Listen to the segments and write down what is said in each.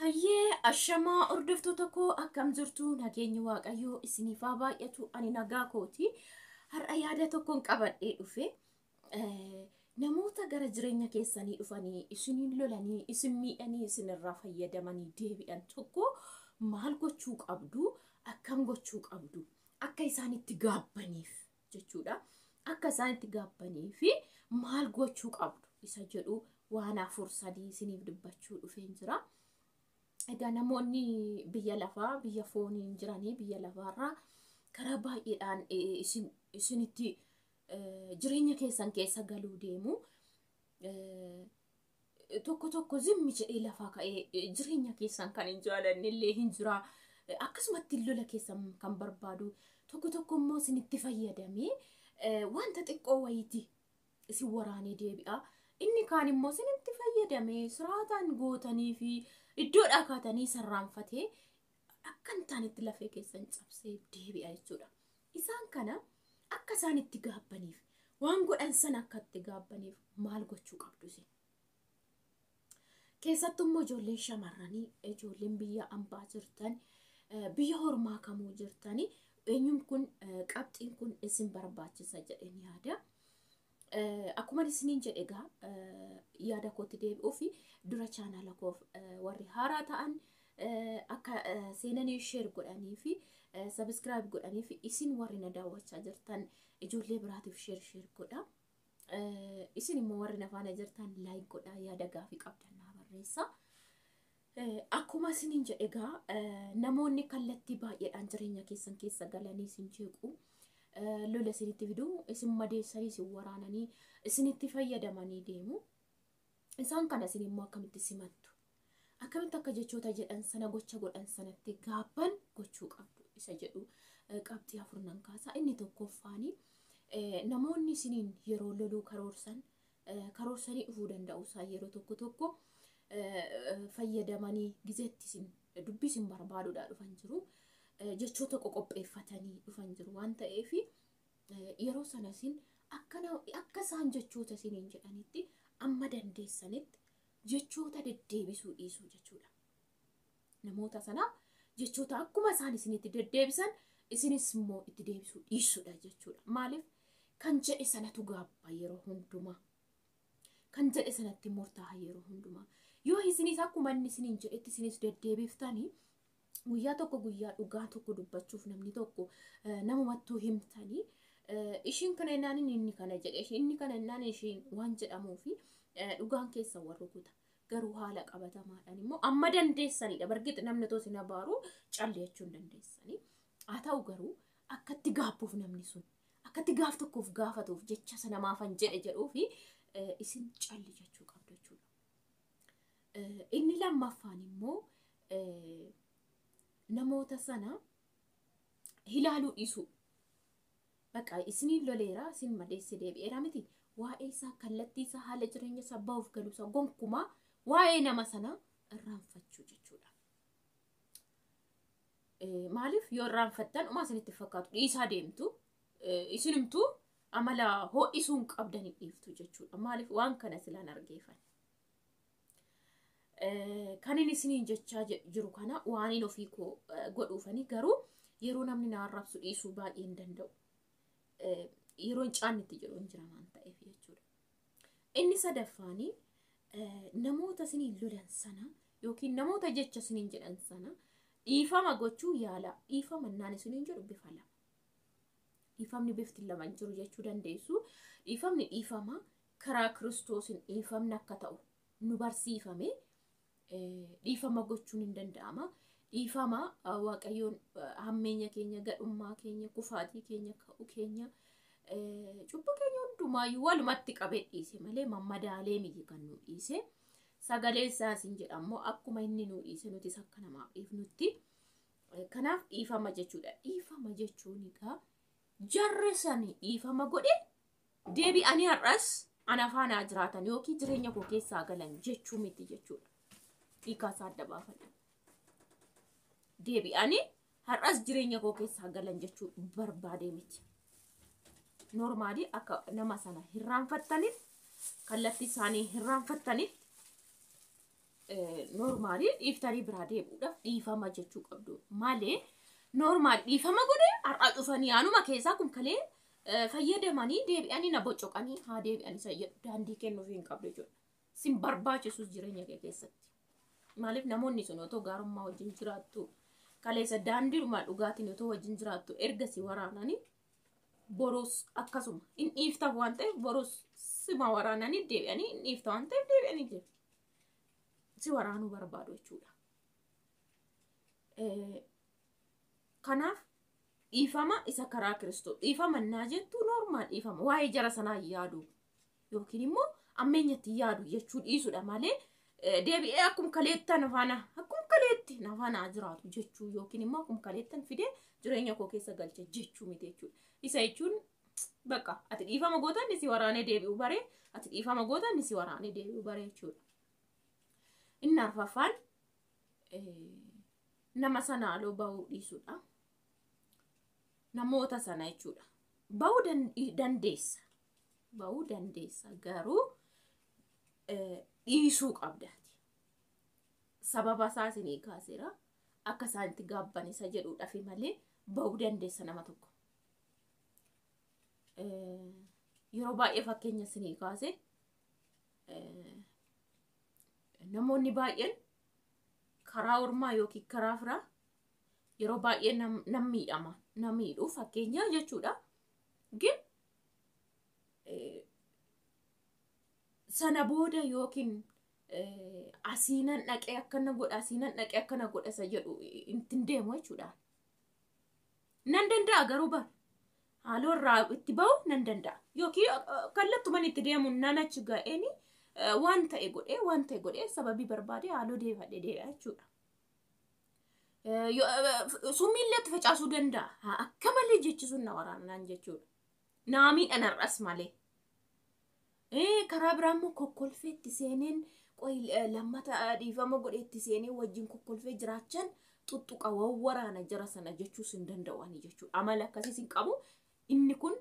Hayyee ashamaa ordoftoota koo akkam jirtu nageenyi waaqayyoo isiniifaa baay'atu ani nagaa kooti har'a yaada tokkoon qabadhee dhufe namoota gara jireenya keessanii dhufanii isiniin lolanii isin miidhanii isinirraa fayyadamanii deebi'an tokko maal gochuu qabdu akkam gochuu qabdu akka isaanitti gaabbaniif jechuudha akka isaanitti gaabbaniif maal gochuu qabdu isa jedhu waan afur sadii isiniif dubbachuu dhufeen jira. Egaa namoonni biyya lafaa biyya fooniin jiranii biyya lafaarraa karaa baay'eedhaan isinitti jireenya keessan keessa galuu deemu. Tokko zimmi jedhee lafaa ka'ee jireenya keessan kan hin jaalanne illee hin jira. Akkasumatti lola keessan kan barbaadu tokko immoo isinitti fayyadamee wanta xiqqoo wayiiti isin waraanee deebi'a. Inni kaan immoo isinitti fayyadamee siraataan gootanii fi iddoo dhaakaatanii sarraanfatee akka hin taanetti lafee keessan cabsee deebi'a jechuudha. Isaan kana akka isaan itti gaabbaniif waan godhan san akka itti gaabbaniif maal gochuu qabdu isin? Keessattuu immoo ijoolleen shamarranii ijoolleen biyya ambaa jirtan biyya hormaa kamuu jirtanii eenyuun kun qabxiin kun isin barbaachisa jedheen yaada. Akkuma isiniin jedhe egaa yaada kootti deebi'uu fi dura chaanaala koof warri haaraa ta'an akka seenanii share godhanii fi subscribe godhanii fi isin warri na daawwachaa jirtan ijoollee biraatiif share godha. Isin immoo warri na faana jirtan like godha yaada gaafii qabdan naa barreessa. Akkuma isiniin jedhe egaa namoonni kallattii baay'eedhaan jireenya keessan keessa galanii isin jeequ. Lola isinitti fiduu isin madeessanii isin waraananii isinitti fayyadamanii deemu. Isaan kana isin immoo akkamitti simattu? Akkamitti akka jechoota jedhan sana gocha godhan sanatti gaabban gochuu qabdu isa jedhu qabxii afurnan kaasaa. Inni tokkoffaanii namoonni isiniin yeroo loluu karoorsanii dhufuu danda'u isaa yeroo tokko fayyadamanii gizeetti isin dubbii isin barbaaduudhaa dhufan jiru. Jechoota qoqopheeffatanii dhufan jiru waan ta'eef yeroo sana isin akka isaan jechoota isiniin jedhanitti amma dandeessanitti jechoota deddeebisuu dhiisuu jechuudha. Namoota sana jechoota akkuma isaan isinitti deddeebisan isinis immoo itti deebisuu dhiisuudha jechuudha. Maaliif kan jedhe sanatu gaabba yeroo hundumaa. Kan jedhe sanatti murtaa'a yeroo hundumaa. Yoo isinis akkuma inni isiniin jedhetti isinis deddeebiftanii guyyaa tokko guyyaa dhugaa tokko dubbachuuf namni tokko namumattuu himtanii ishiin kana ennaan inni kana jedhe inni kana ennaan ishiin waan jedhamuu fi dhugaan keessa warrukuta. Garuu haala qabatamaadhaan immoo amma dandeessanidha. Bargit namni too isin abaaru calleechuu hin dandeessanii. Haa ta'u garuu akkatti gaabbuuf namni sun akkatti gaaf tokkoof gaafatuuf jecha sana maafan jedhuu fi isin calli jechuu qabdu jechuudha. Inni lammaffaan immoo namoota sana hilaaluu dhiisuu. Bakka isiniin loleera isin madeesse deebi'eera miti. Waa'ee isaa kallattii isaa haala jireenya isaa bahuuf galuu isaa gonkumaa waa'ee nama sana irraanfachuu jechuudha. Maaliif yoo irraanfattan umaa isinitti fakkaatu dhiisaa deemtu isinimtuu amala ho'isuun qabdanii dhiiftu jechuudha. Maaliif waan kana silaan argeeffan. Kan inni isiniin jechaa jiru kana waan inni ofii koo godhuufanii garuu yeroo namni na arrabsu dhiisuu baay'ee hin danda'u. Yeroo hin caannetti jiru hin jira waan ta'eef jechuudha. Inni sadaffaanii namoota isiniin lolan sana yookiin namoota jecha isiniin jedhan sana dhiifama gochuu yaala. Dhiifama naan isiniin jedhu bifa lama. Dhiifamni bifti lama jiru jechuu dandeessu. Dhiifamni dhiifama karaa Kiristoosiin dhiifamni akka ta'u nu barsiifame. Dhiifama gochuun hin danda'ama. Dhiifama waaqayyoon hammeenya keenya gadhummaa keenya kufaatii keenya ka'u keenya cubbuu keenya hundumaayyuu walumatti qabee dhiise malee mammadaalee miti kan nu dhiise. Sagalee isaas hin jedhamu akkuma inni nu dhiise nutis akka namaaf dhiifnutti. Kanaaf dhiifama jechuudha. Dhiifama jechuun egaa jarri sani dhiifama godhe deebi'anii har'as ana faana jiraatan yookiin jireenya koo keessaa galan jechuu miti jechuudha. Hiikaasaa adda baafadha. Deebi'anii har'as jireenya koo keessaa galan jechuu barbaade miti. Normaalii akka nama sana hirraanfattaniif kallattii isaanii hirraanfattaniif Normaalii dhiiftanii biraa deebi'uudhaaf dhiifama jechuu qabdu. Malee normaal dhiifama godhe har'a dhufanii anuma keessaa kun kalee fayyadamanii deebi'anii na bocoqanii haa deebi'anii isa jedhu daandii kennuuf hin qabdu jechuudha. Sin barbaachisus jireenya kee keessatti. Maaliif namoonni sun otoo gaarummaa wajjin jiraattu kaleessa daandiidhuma dhugaatiin otoo wajjin jiraattu erga si waraananii boros akkasuma in dhiiftaaf waan ta'eef boros sima waraananii deebi'anii in dhiifta waan ta'eef deebi'anii jiru. Si waraanuu barbaadu jechuudha. Kanaaf dhiifama isa karaa Kiristoos dhiifama naa jettu normaal dhiifama waa'ee jara sanaa yaadu yookiin immoo ammeenyatti yaadu jechuu dhiisudha malee deebi'ee akkuma kaleettan nafaana jiraatu jechuu yookiin immoo akkuma kaleettan fidee jireenya koo keessa galcha jechuu miti jechuudha. Isa jechuun bakka ati dhiifama gootan ni si waraanee deebi'u baree ati dhiifama gootan ni si waraanee deebi'u baree jechuudha. Inni arfaffaan nama sana aloo bahuu dhiisudha. Namoota sana jechuudha. Bahuu dandeessa garuu dhiisuu qabdaati. Sababa isaas ni kaaseera. Akka isaanitti gaabban isa jedhuudhaaf malee bahuu dandeessa nama tokko. Yeroo baay'ee fakkeenya isinii kaase namoonni baay'een karaa ormaa yookiin karaa firaa yeroo baay'ee nam miidhama nam miidhuu fakkeenya jechuudha. Gin sana booda yookiin asiinan dhaqee akkana godha isa jedhu ittiin deemu jechuudha. Nan danda'a garuu bara haaloo irraa itti bahu nan danda'a yookiin kallattumaan itti deemu nan achi ga'eeni waan ta'e godhee sababii barbaade haaloo deebadhe deebi'a jechuudha. Summillee itti facaasuu danda'a. Akka malee jechisuun na waraanaan jechuudha. Naamiidhaan har'as malee. Karaa biraan immoo kokkolfee itti seeneen lammata dhiifama godhee itti seenee wajjin kokkolfee jiraachan tuttuqa waraana jara sana jechuus hin danda'ani jechuudha. Amala akkasiis hin qabu. Inni kun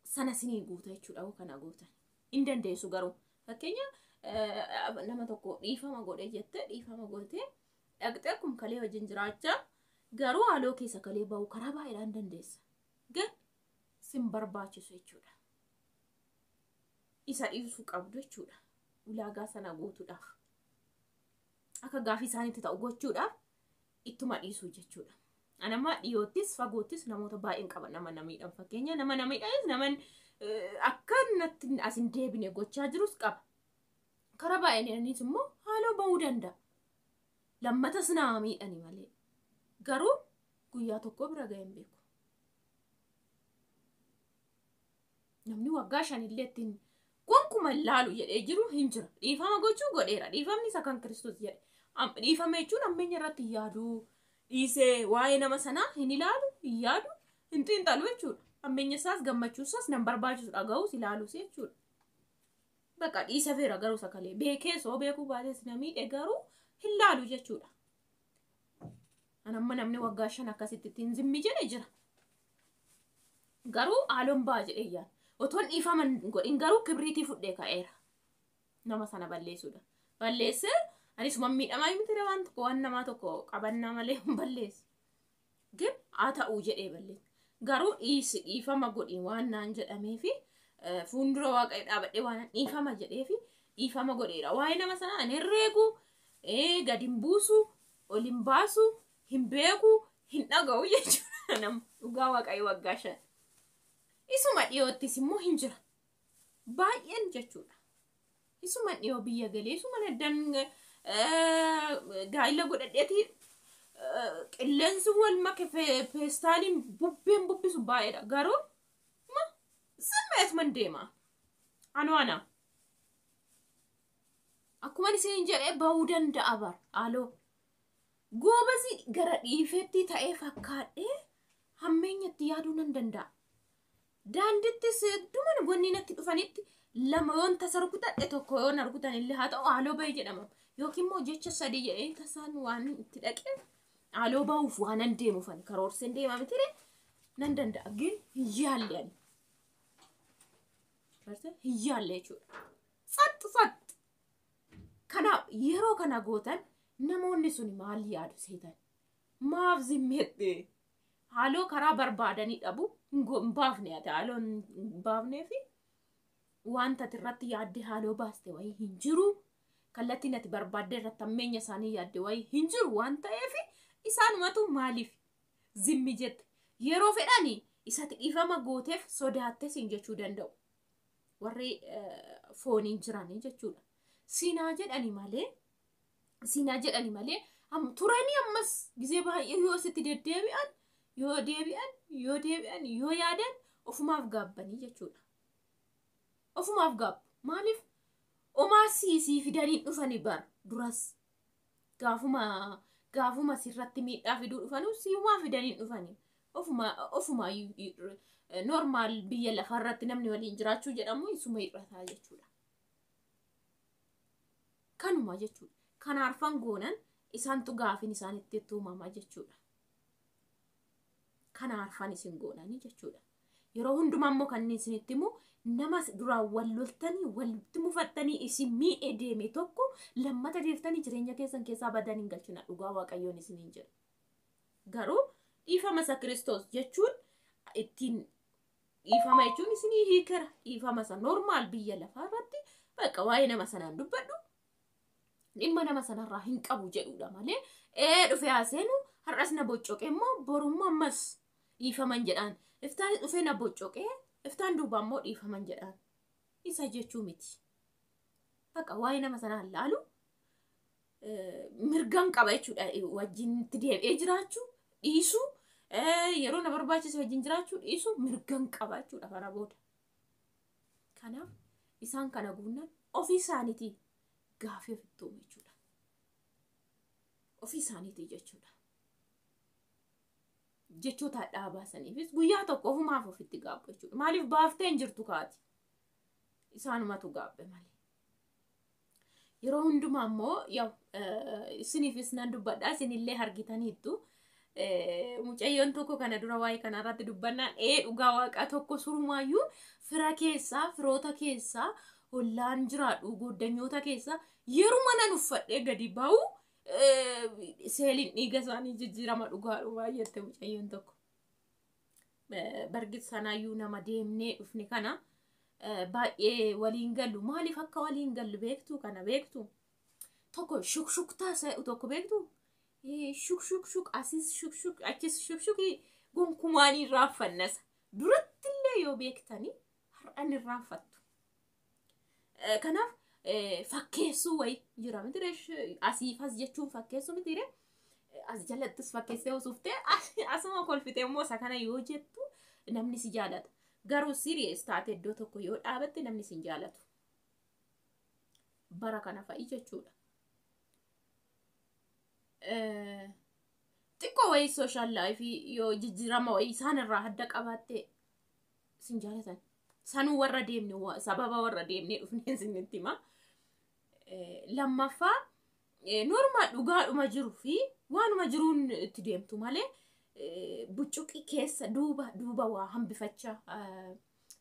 sana sinii guuta jechuudha. Kana guutan hin dandeessu garuu. Fakkeenya nama tokko dhiifama godhee jettee dhiifama gootee dhaqxee akkuma kalee wajjin jiraachaa garuu haaloo keessa kalee bahu karaa baay'eedhaan dandeessa. Gan sin barbaachisu jechuudha. Isa dhiisuu qabdu jechuudha. Ulaagaa sana guutuudhaaf. Akka gaafii isaaniitti ta'u gochuudhaaf ittuma dhiisuu jechuudha. Anammaa dhiyoottis fagoottis namoota baay'een qaban nama namiidhaan fakkeenya nama namiidhaanis naman akka natti asin deebine gochaa jirus qaba. Karaa baay'eenis immoo haaloo bahuu danda'a. Lammatas nama miidhani malee. Garuu guyyaa tokko bira ga'een beeku. Namni waggaa 5 illee ittiin gonkumaa ilaalu jedhee jiru hin jira. Dhiifama gochuu godheera. Dhiifamni isa kan Kiristoos jedhe. Dhiifama jechuun ammeenya irratti yaaduu dhiisee waa'ee nama sanaa hin ilaalu, hin yaadu, hin xiinxalu jechuudha. Ammeenya isaas gammachuu isaas nan barbaachisu dhaga'uus ilaaluus jechuudha. Bakka dhiisa feera garuu sakalee beekee soo beekuu baates namiidhe garuu hin laalu jechuudha. Anamma namni waggaa 5 akkasitti ittiin zimmi jedhe jira. Garuu haaloon baa jedhee yaada. Otoon dhiifaman godhin garuu kibriitii fudhee ka'eera. Nama sana balleessuudha. Balleessee anis miidhamaa miti waan tokko waan namaa tokko qabannaa malee balleessu. Gin haa ta'uu jedhee balleessu. Garuu dhiifama godhin waan naan jedhameefi fuuldura waaqayyo dhaabadhee waan dhiifama jedheefi dhiifama godheera. Waa'ee nama sanaa ani herreegu gadi hin buusu, ol hin baasu, hin beeku, hin dhaga'u jechuudha. Nama dhugaa waaqayyo waggaa 5. Isuma dhiyoottis immoo hin jira. Baay'een jechuudha. Isuma dhiyoo biyya galee isuma naddan gaa'ila godhadheeti qilleensi wal make feestaaliin bubbeen bubbisu baay'eedha. Garuu simmeetuma deema. Ana. Akkuma isin jedhee bahuu danda'a bar. Aloo. Goobasi gara dhiifetti ta'ee fakkaadhee hammeenyatti yaaduu nan danda'a. Daandittis duman gonni natti dhufanitti lama yoon tasa rukutadhe tokko yoon rukutan illee haa ta'u haaloo bahee jedhama. Yookiin immoo jecha 3 jedhee tasaan waan itti dhaqee haaloo bahuuf waan nan deemuufan karoorseen deema mitire nan danda'a. Gin hin yaalle ani. Hin yaalle jechuudha. Sat Kanaaf yeroo kana gootan namoonni sun maal yaadu seetan? Maaf zimmette? Haaloo karaa barbaadanii dhabu hin baafne ati haaloo hin baafneefi wanta irratti yaadde haaloo baaste wayii hin jiru. Kallattiin ati barbaadde irratti ammeenya isaanii yaadde wayii hin jiru waan ta'eef isaanumatu maaliif zimmi jette? Yeroo fedhanii isatti dhiifama gooteef sodaatte siin jechuu danda'u. Warri fooniin jiranii jechuudha. Siinaa jedhani malee turanii ammas gisee baay'ee yoo sitti deddeebi'an yoo yaadan ofumaaf gaabbanii jechuudha. Ofumaaf gaabbu. Maaliif? Omaa siisii fidanii dhufanii bar duras gaafuma sirratti miidhaa fiduu dhufanii siumaa fidanii dhufanii. Ofuma normaal biyya lafarratti namni waliin jiraachuu jedhamu isuma hir'ataa jechuudha. Kanuma jechuudha. Kan arfan goonan isaantu gaafin isaanitti tuumamaa jechuudha. Kan arfan isin goonanii jechuudha. Yeroo hundumaa immoo kanneen isinitti himu nama duraan wal loltanii walitti mufattanii isin miidhee deeme tokko lammata deeftanii jireenya keessaa badan hin galchina. Dhugaa Waaqayyoon isiniin jedha. Garuu dhiifama isa Kiristoos jechuun ittiin dhiifama jechuun isinii hiikara. Dhiifama isa normaal biyya lafaa irratti bakka waa'ee nama sanaan dubbadhu dhimma nama sanarraa hin qabu jedhudha malee dhufee haaseenu har'as na boccoqee immoo borummaa ammas dhiifaman jedhaan. Iftaan dhufee na boccoqee iftaan duuba immoo dhiifaman jedhaan. Isa jechuu miti. Bakka waa'ee nama sanaan laalu mirgan qaba jechuudha. Wajjin itti deebi'ee jiraachuu dhiisuu yeroo na barbaachise wajjin jiraachuu dhiisuu mirgan qaba jechuudha kana booda. Kanaaf isaan kana guunnan ofii isaaniitii gaafii ofittuu jechuudha. Ofii isaaniitii jechuudha. Jechoota dhaabaa saniifis guyyaa tokko ofumaaf ofitti gaabbu jechuudha. Maaliif baaftee hin jirtu kaati? Isaanumatu gaabbe malee. Yeroo hundumaa immoo isiniifis nan dubbadhaa isinillee argitaniittu. Mucayyoon tokko kana dura waa'ee kanarratti dubbannaan dhugaa Waaqaa tokko surumaayyuu fira keessaa firoota keessaa ollaan jiraadhu goddanyoota keessaa yeruma nan uffadhee gadi ba'u seeliin dhiiga isaanii jijjiirama dhugaadhu baay'atte mucayyoon tokko. Bargit sanaayyuu nama deemnee dhufne kana baay'ee waliin gallu. Maaliif akka waliin gallu beektu kana beektu? Tokko shukshuktaa tokko beektu? Shuk asis shuk achis shuk gonkumaan irraanfannasa. Duratti illee yoo beektanii har'an irraanfattu. Kanaaf fakkeessuu wayi jira mitire asiifas jechuun fakkeessuu mitire as jalattis fakkeessee usuftee asuma kolfitee immoo isa kana yoo jettu namni si jaalata. Garuu serious taate iddoo tokko yoo dhaabatte namni si jaalatu. Bara kana fa'i jechuudha. Xiqqoo wayi social life yoo jijjiirama wayi isaan irraa adda qabaatte sin jaalatan. Sanuu warra deemne sababa warra deemne dhufneen sinitti hima. Lammaffaa normaal dhugaadhuma jiru fi waanuma jiruun itti deemtu malee buccuqi keessa duuba waa hambifachaa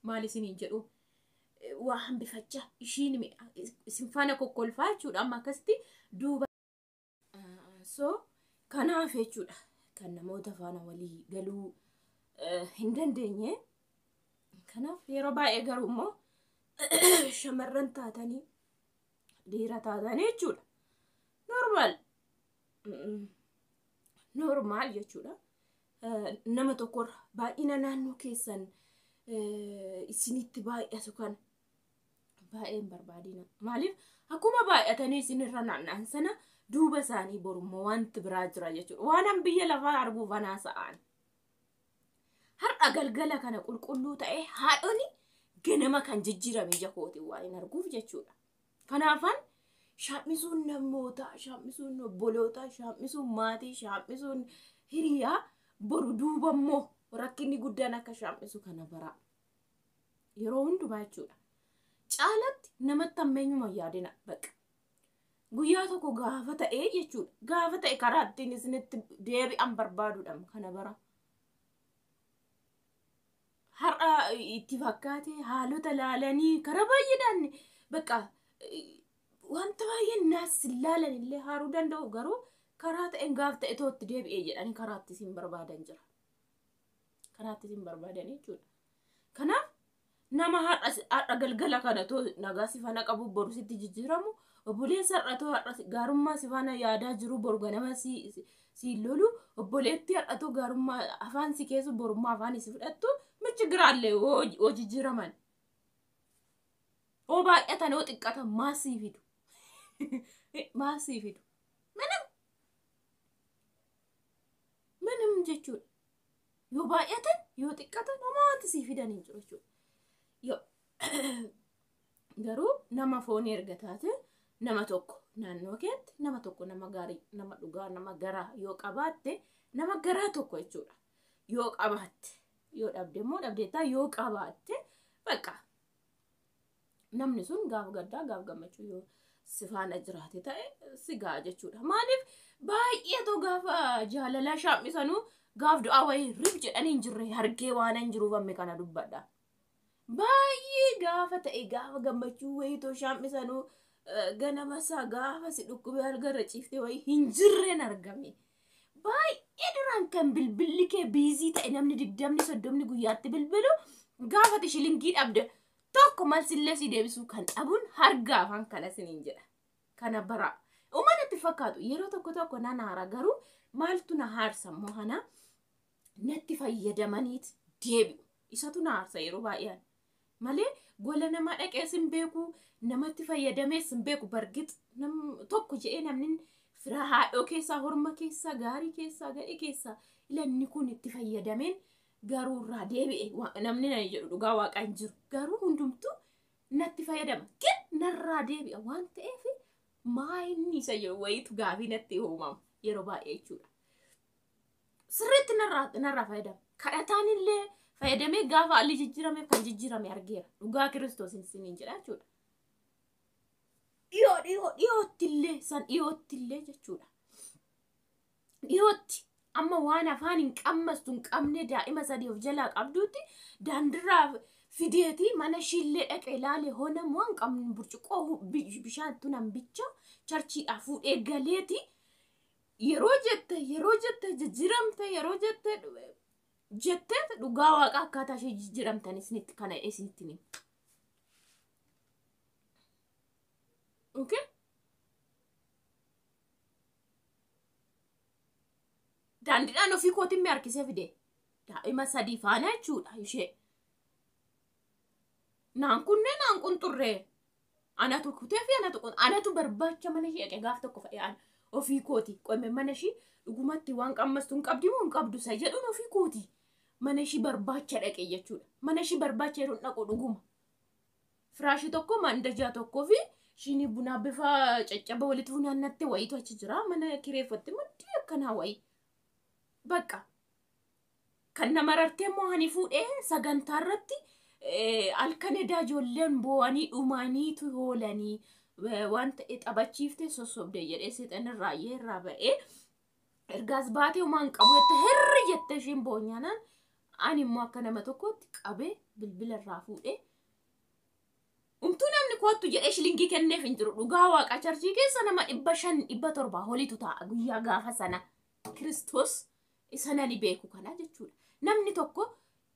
maal isiniin jedhu waa hambifachaa ishiin isin faana kokkolfaa jechuudha. Amma akkasitti duuba so kanaaf jechuudha kan namoota faana walii galuu hin dandeenye. Kanaaf yeroo baay'ee garuu immoo shamarran taatanii dhiira taatanii jechuudha. Normaal jechuudha. Nama tokkorra baay'ina naannoo keessan isinitti baay'atu kan baay'ee hin barbaadina. Maaliif akkuma baay'atanii isinirra naanna'an sana duuba isaanii borummoo wanti biraa jira jechuudha. Waan biyya lafaa arguuf anaa sa'aan. Har'a galgala kana qulqulluu ta'e haadhoni ganama kan jijjiirame jakooti waa hin arguuf jechuudha. Kanaafan shaamisuun namoota, shaamisuun obboloota, shaamisuun maatii, shaamisuun hiriyaa boru duuba immoo rakkinni guddaan akka shaamisu kana baraa. Yeroo hundumaa jechuudha. Caalatti namatti ammeenyuma yaadina baqa. Guyyaa tokko gaafa ta'ee jechuudha. Gaafa ta'e karaa ittiin isinitti deebi'an barbaaduudha kana bara. Har'a itti fakkaate haalota laalanii karaa baay'eedhaan baqa wanta baay'ee naas ilaalan illee haaruu danda'u garuu karaa ta'een gaaf ta'e tootti deebi'ee jedhanii karaatti isin barbaadan jira. Karaatti isin barbaadan jechuudha. Kanaaf nama har'a galgala kana too nagaa si faana qabu boru sitti jijjiiramu obboleessa har'a too har'a gaarummaa si faana yaadaa jiru boru ganama si lolu obboleetti har'a too gaarummaa afaan si keessu borummaa afaan si fudhattu michi giraallee oo jijjiiraman. Oo baay'atan oo xiqqatan maasii fidu. Maasii fidu. Manam jechuudha. Yoo baay'atan yoo xiqqatan homaatti si fidanii jiru jechuudha. Yoo garuu nama foon erga taate nama tokko naannoo keetti nama tokko nama gaarii nama dhugaa nama garaa yoo qabaatte nama garaa tokko jechuudha. Yoo qabaatte yoo dhabde immoo dhabdeettaa yoo qabaatte bakka namni sun gaaf gaddaa gaaf gammachuu yoo si faana jiraate ta'e si gaa jechuudha. Maaliif baay'eetu gaafa jaalala shaammisanuu gaaf du'aa wayii rib jedhanii hin jirre hargee waan hin jiruuf amme kana dubbadha. Baay'ee gaafa ta'e gaafa gammachuu wayitoo shaammisanuu ganamasaa gaafa si dhukkubee algarra ciiftee wayii hin jirreen argame. Baay'ee duraan kan bilbilli kee biizii ta'e namni 20-30 guyyaatti bilbilu gaafa shilingii dhabde tokko malsillee si deebisuu kan dhabuun harga afaan kana siniin jedha. Kana bara uummanatti fakkaatu yeroo tokko nan haara garuu maaltu na haarsa immoo hana natti fayyadamaniit deebi'u. Isatu na haarsa yeroo baay'een malee gola nama dhaqee sin beeku namatti fayyadamee sin beeku bargit tokko jedhee namni fira haadhoo keessaa horma keessaa gaarii keessaa gadhee keessaa ilanni kun itti fayyadameen garuu irraa deebi'e namni na jedhu dhugaa waaqaan jiru garuu hundumtuu natti fayyadama kin narraa deebi'a waan ta'eef maayinni isa jedhu wayitu gaafii natti uumamu yeroo baay'ee jechuudha. Sirriitti narraa fayyadama. Kadhataan illee fayyadamee gaafa alli jijjiirame kan jijjiirame argeera. Dhugaa Kiristoos isiniin jedha jechuudha. Dhiyootti illee jechuudha. Dhiyootti amma waan afaan hin qammastu hin qabne daa'ima 3 of jalaa qabduutti daandirraa fideeti mana shillee dhaqee ilaalee honam waan qabnu burcuqoo bishaan tunan bicha charchiidhaa fuudhee galeeti yeroo jette jijjiiramte yeroo jette dhugaa waaqa akkaataa ishee jijjiiramtan isinitti kana isinitti ni. Okay? Daandiidhaan ofii kootiin mi harkisee fide daa'ima 3 faana jechuudha ishee. Naan kun turree anatu kutee fi anatu barbaacha mana ishee gaaf tokko fa'aan ofii kooti qomme mana ishee dhugumatti waan qammastu hin qabdi moo hin qabdu sa jedhuun ofii kooti mana ishee barbaacha dhaqe jechuudha. Mana ishee barbaacha yeroo dhaqu dhuguma firaashii tokko mandajaa tokkoo fi shini bunaa bifa caccaba walitti funaannatte wayitu achi jira mana kireeffatte maddi akkanaa wayii bakka kan nama rartee moo hani fuudhee sagantaa irratti alkan edaa ijoolleen boo'anii dhumaniitu hoolanii waan ta'e taphachiifte sossobdee jedhee seexan irraayyee irraa ba'ee ergaas baatee homaan qabu jette hirri jette ishiin boonyaanaan ani immoo akka nama tokkotti qabee bilbila irraa fuudhee umtuu namni kootu jedhee shilingii kenneef hin jiru dhugaa waaqa charchii keessa nama 500-700 holitu ta'a guyyaa gaafa sana Kiristoos isa ni beeku kana jechuudha. Namni tokko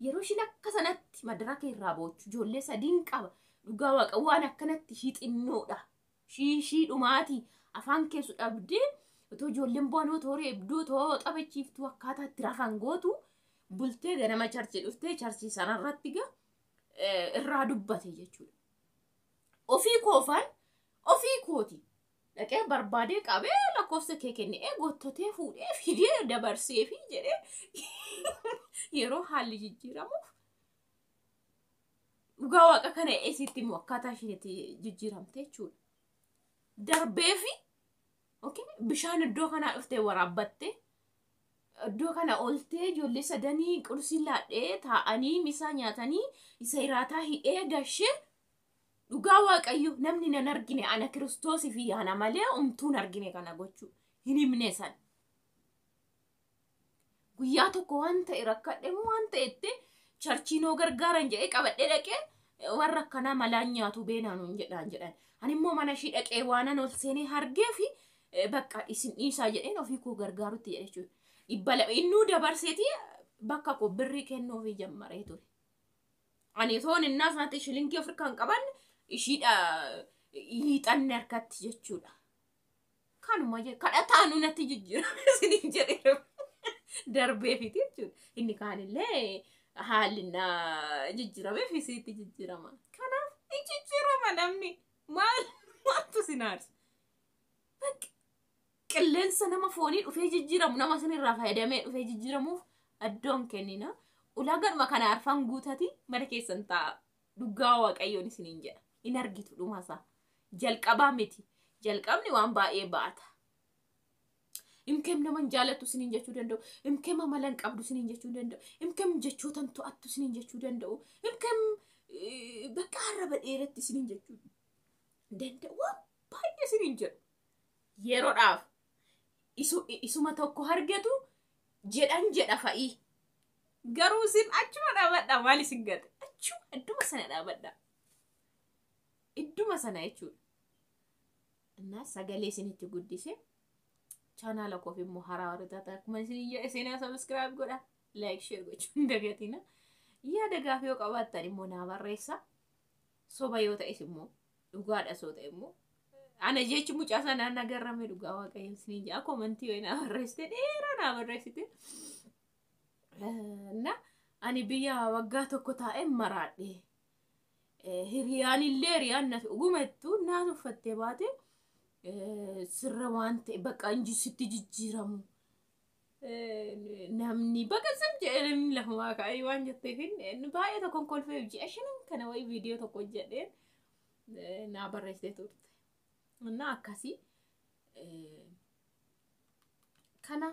yeroo shin akka sanatti madaraka irraa boochu ijoollee 3 qaba dhugaa waaqa waan akkanatti hixinnoodha shii dhumaati afaan keessu dhabdee otoo ijoolleen boonoo tooree ibduu too taphachiiftu akkaataa itti rafan gootu bultee ganama charchii dhuftee charchii sanarratti irraa dubbate jechuudha. Ofii kooti dhaqee barbaadee qabee lakkoofsa kee kennee gottotee fuudhee fidee dabarsee fi jedhee yeroo haalli jijjiiramuuf dhugaa waaqa kana eessitti immoo akkaataa isheetti jijjiiramte jechuudha. Darbee fi bishaan iddoo kanaa dhuftee waraabbattee iddoo kana oltee ijoollee 3 qursii laadhee taa'anii misaa nyaatanii isa iraataa hidhee gashee dhugaa waaqayyo namni nan argine ana Kiristoos fi ana malee umtuun argine kana gochuu hin himne san. Guyyaa tokko waan ta'e rakkadhe waan ta'etti charchiinoo gargaaran jedhee qabadhee dhaqee warra kana malaan nyaatu beenaanu jedhan ani immoo mana ishii dhaqee waanan ol seenee hargee fi bakka isin dhiisaa jedheen ofii koo gargaarutti jedhe jechuudha. Ibbala innuu dabarseeti bakka koo birrii kennuufii jammaree ture. Ani toon innaa sanatti shilinkii Afrikaan qaban ishiidha hiixanne harkatti jechuudha. Kanuma kadhataan natti jijjiira isiniin jedhee darbeefiti jechuudha. Inni kaanillee haalina jijjiiramee fi isiitti jijjiirama. Kanaaf jijjiirama namni maaltu sinaarsa. Qilleensa nama foonii dhufee jijjiiramu nama sinirraa fayyadamee dhufee jijjiiramuuf addoon kennina. Ulaagaan kana arfan guutati mana keessan ta'a. Dhugaa Waaqayyoon isiniin jedha. In argitu dhumasaa. Jalqabaa miti. Jalqabni waan baay'ee baata. Imkeem naman jaalatu isiniin jechuu danda'u. Imkeem amalan qabdu isiniin jechuu danda'u. Imkeem jechootan to'attu isiniin jechuu danda'u. Imkeem bakka arraba dheeratti isiniin jechuu danda'u. Waan baay'ee isiniin jedhu. Yeroodhaaf isuma tokko argatu jedha fa'i. Garuu isin achuma dhaabadha maal isin gata? Achuma idduma sana dhaabadha. Idduma sana jechuudha. Innaa sagalee isinitti guddise. Chaanaala koof immoo haraa warraata akkuma isin subscribe godha. Like share gochuu hin dagatina. Yaada gaaffii yoo qabaattan immoo naa barreessa. Soba yoo ta'es immoo dhugaadha soo ta'e immoo ana jechi mucaa sana nagarrame dhugaa Waaqayyoon isiniin jedha. Komentii yoo naa barreessite dheeraa naa barreessite. Na ani biyya waggaa tokko taa'ee maraadhe. Hiriyaan illee hiriyaan nafi ugumettu naan uffattee baate sirra waan ta'e bakka injisitti jijjiiramu. Namni bakka sam jedhanii lafumaa kaa'ee waan jetteef baay'ee tokkoon kolfee ji'a shanan kana wayii viidiyoo tokko jedheen naa barreessitee turte. Na akkasii kana